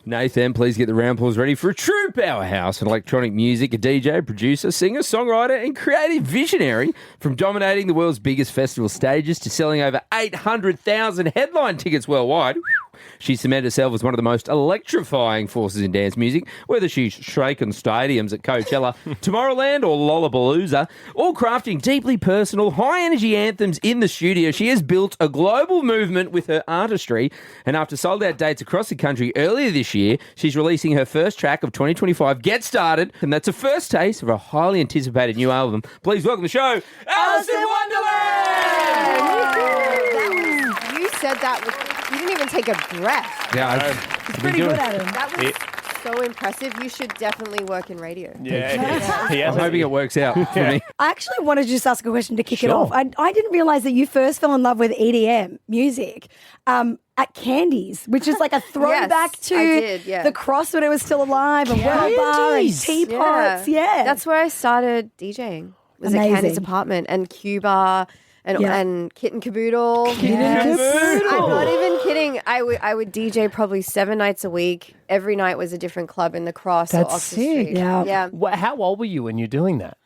Nathan, please get the round pause ready for a true powerhouse in electronic music, a DJ, producer, singer, songwriter, and creative visionary. From dominating the world's biggest festival stages to selling over 800,000 headline tickets worldwide, she cemented herself as one of the most electrifying forces in dance music, whether she's shaking stadiums at Coachella, Tomorrowland, or Lollapalooza, all crafting deeply personal, high-energy anthems in the studio. She has built a global movement with her artistry, and after sold-out dates across the country earlier this year, she's releasing her first track of 2025, Get Started, and that's a first taste of a highly anticipated new album. Please welcome the show, Alison Wonderland! You said that you didn't even take a breath. Yeah, He's pretty good at it. That was so impressive. You should definitely work in radio. I'm hoping it works out for me. I actually wanted to just ask a question to kick it off. I didn't realise that you first fell in love with EDM music at Candies, which is like a throwback to the Cross when it was still alive, and World Bar and Teapots. Yeah. That's where I started DJing. Was at Candies apartment and Cuba. And Kit and Caboodle. Yes. I'm not even kidding. I would DJ probably 7 nights a week. Every night was a different club in the Cross or Oxford Street. Yeah. How old were you when you were doing that?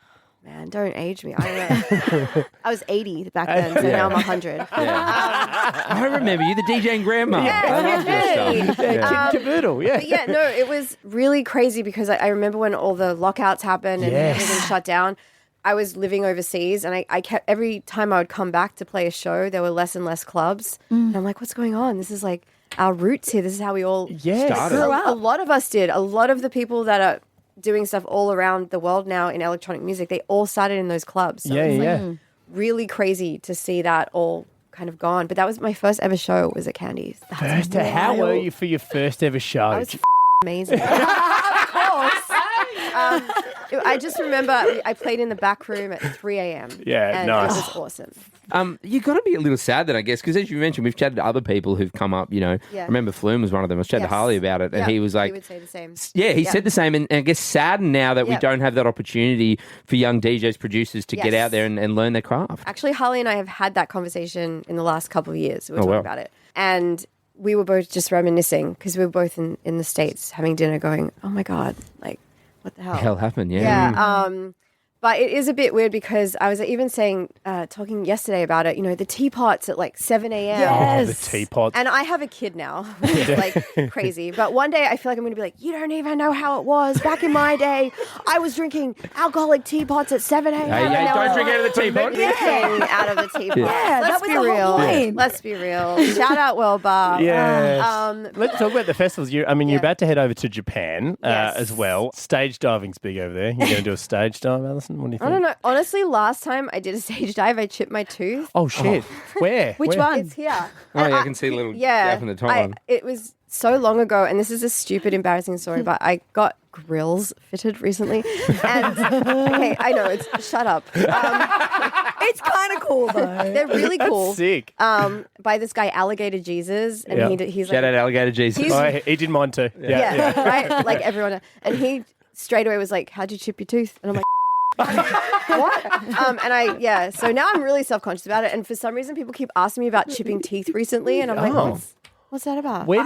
Man, don't age me. I don't know. I was 80 back then, so now I'm 100. I remember you, the DJing grandma. Yeah, I loved your stuff. Kid and Caboodle, But yeah, no, it was really crazy because I remember when all the lockouts happened and everything shut down. I was living overseas, and I kept, every time I would come back to play a show, there were less and less clubs. And I'm like, what's going on? This is like our roots here. This is how we all started. grew up. A lot of us did. A lot of the people that are doing stuff all around the world now in electronic music, they all started in those clubs. So it's like really crazy to see that all kind of gone. But that was my first ever show was at Candies. How were you for your first ever show? I was amazing. Of course. I just remember I played in the back room at 3 a.m. Yeah, and nice. it was awesome. You've got to be a little sad then, I guess, because as you mentioned, we've chatted to other people who've come up, I remember Flume was one of them. I was chatting to Harley about it, and he was like... He would say the same. Yeah, he said the same, and I guess saddened now that we don't have that opportunity for young DJs, producers to get out there and learn their craft. Actually, Harley and I have had that conversation in the last couple of years. We were talking about it. And we were both just reminiscing because we were both in the States having dinner going, oh my God, like, what the hell? Hell happened, Yeah. But it is a bit weird because I was even talking yesterday about it, the teapots at like 7 a.m. Yes. Oh, the teapots. And I have a kid now, which is like crazy. But one day I feel like I'm going to be like, you don't even know how it was. Back in my day, I was drinking alcoholic teapots at 7 a.m. Hey, don't drink out of the teapot. Drinking out of the teapot. Yeah, Let's be real. Let's be real. Shout out World Bar. Yes. Let's talk about the festivals. You're about to head over to Japan as well. Stage diving's big over there. You're going to do a stage dive, Alison? What do you think? I don't know. Honestly, last time I did a stage dive, I chipped my tooth. Oh, shit. Where? Which one? It's here. Oh, yeah, I can see a little gap in the top. It was so long ago, and this is a stupid, embarrassing story, but I got grills fitted recently. And, okay, I know, shut up. It's kind of cool, though. They're really cool. That's sick. By this guy, Alligator Jesus. And he's Shout out Alligator Jesus. He did mine too. Yeah, right? Like everyone. And he straight away was like, how'd you chip your tooth? And I'm like, what? So now I'm really self-conscious about it. And for some reason, people keep asking me about chipping teeth recently. And I'm like, what's that about? Where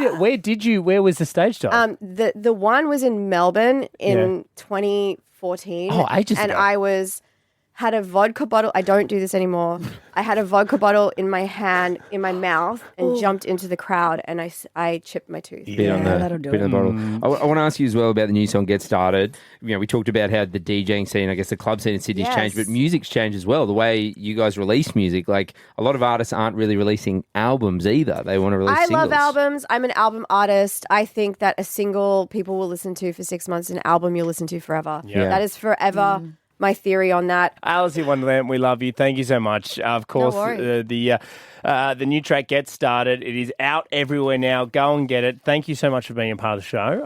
was the stage dive? The one was in Melbourne in 2014. Oh, ages ago. And had a vodka bottle. I don't do this anymore. I had a vodka bottle in my hand, in my mouth, and jumped into the crowd, and I chipped my tooth. That'll do it. The bottle. I want to ask you as well about the new song Get Started. We talked about how the DJing scene, I guess the club scene in Sydney's changed, but music's changed as well. The way you guys release music, like a lot of artists aren't really releasing albums either. They want to release singles. I love albums. I'm an album artist. I think that a single people will listen to for 6 months, an album you'll listen to forever. Yeah. That is forever. My theory on that. Alison Wonderland, we love you. Thank you so much. Of course, the new track Get Started. It is out everywhere now. Go and get it. Thank you so much for being a part of the show.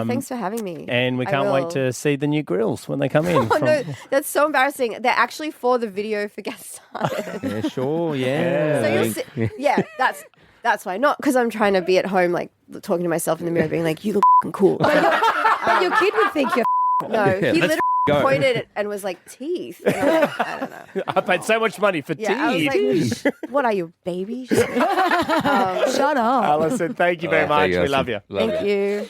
Thanks for having me. And we can't wait to see the new grills when they come in. No, that's so embarrassing. They're actually for the video for Get Started. Yeah, sure, yeah. So you'll see, that's why. Not because I'm trying to be at home like talking to myself in the mirror being like, you look cool. But your kid would think you're No, he literally pointed and was like, teeth. And I'm like, I don't know. I paid so much money for teeth. I was like, what are you, baby? Shut up. Alison, thank you very much. We love you. Thank you.